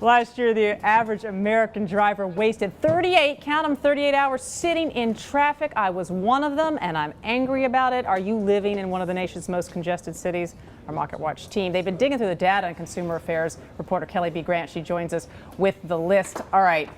Last year, the average American driver wasted 38, count them, 38 hours sitting in traffic. I was one of them, and I'm angry about it. Are you living in one of the nation's most congested cities? Our Market Watch team, they've been digging through the data on consumer affairs. Reporter Kelli Grant, she joins us with the list. All right,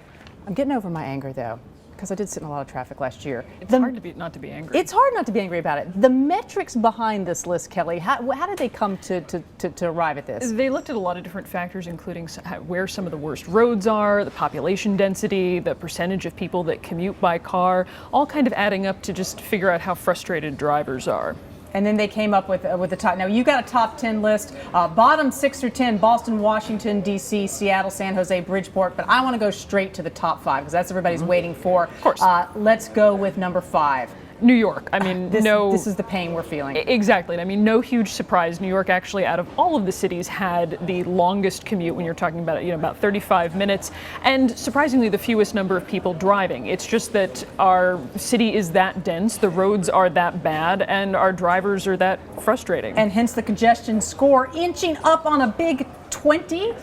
I'm getting over my anger, though, because I did sit in a lot of traffic last year. It's hard to not to be angry. It's hard not to be angry about it. The metrics behind this list, Kelli, how did they come to arrive at this? They looked at a lot of different factors, including where some of the worst roads are, the population density, the percentage of people that commute by car, all kind of adding up to just figure out how frustrated drivers are. And then they came up with the top. Now you got a top 10 list. Bottom 6 through 10: Boston, Washington, D.C., Seattle, San Jose, Bridgeport. But I want to go straight to the top 5 because that's everybody's waiting for. Of course. Let's go with number 5. New York. I mean, this is the pain we're feeling. Exactly. I mean, no huge surprise. New York actually, out of all of the cities, had the longest commute when you're talking about, about 35 minutes, and surprisingly, the fewest number of people driving. It's just that our city is that dense, the roads are that bad, and our drivers are that frustrating. And hence the congestion score inching up on a big 20.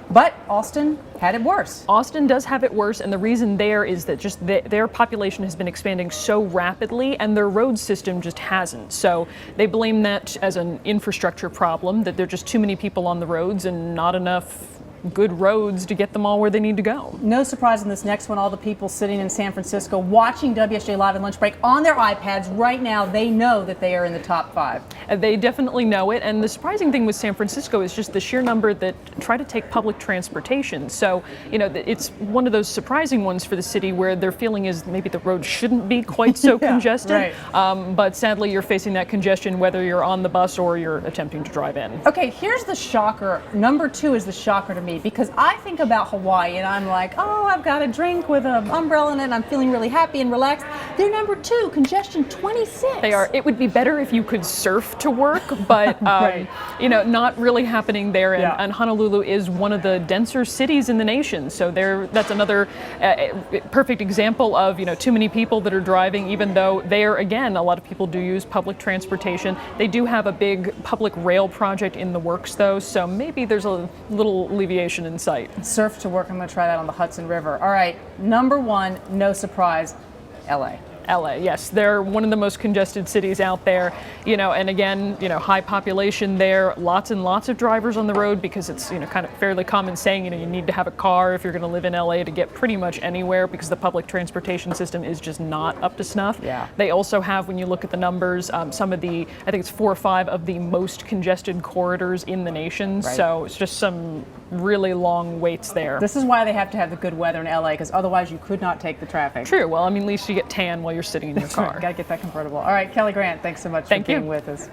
But Austin had it worse. Austin does have it worse, and the reason there is that just their population has been expanding so rapidly, and their road system just hasn't. So they blame that as an infrastructure problem, that there are just too many people on the roads and not enough good roads to get them all where they need to go. No surprise in this next one, all the people sitting in San Francisco watching WSJ Live and Lunch Break on their iPads right now, they know that they are in the top 5. They definitely know it, and the surprising thing with San Francisco is just the sheer number that try to take public transportation. So, it's one of those surprising ones for the city where their feeling is maybe the road shouldn't be quite so congested, right. But sadly you're facing that congestion whether you're on the bus or you're attempting to drive in. Okay, here's the shocker. Number 2 is the shocker to me, because I think about Hawaii and I'm like, oh, I've got a drink with an umbrella in it and I'm feeling really happy and relaxed. They're number 2, congestion 26. They are. It would be better if you could surf to work, but right. Not really happening there. And Honolulu is one of the denser cities in the nation, so that's another perfect example of too many people that are driving. Even though there again, a lot of people do use public transportation. They do have a big public rail project in the works, though, so maybe there's a little alleviation in sight. Surf to work. I'm going to try that on the Hudson River. All right, number 1, no surprise, LA. LA, yes, they're one of the most congested cities out there, and again, high population there, lots and lots of drivers on the road because it's, kind of fairly common saying, you need to have a car if you're going to live in LA to get pretty much anywhere because the public transportation system is just not up to snuff. Yeah. They also have, when you look at the numbers, some of the, I think it's 4 or 5 of the most congested corridors in the nation. Right. So it's just some really long waits there. This is why they have to have the good weather in LA, because otherwise you could not take the traffic. True. Well, I mean, at least you get tan while you're sitting in your car. Got to get that convertible. All right, Kelli Grant, thanks so much for being with us.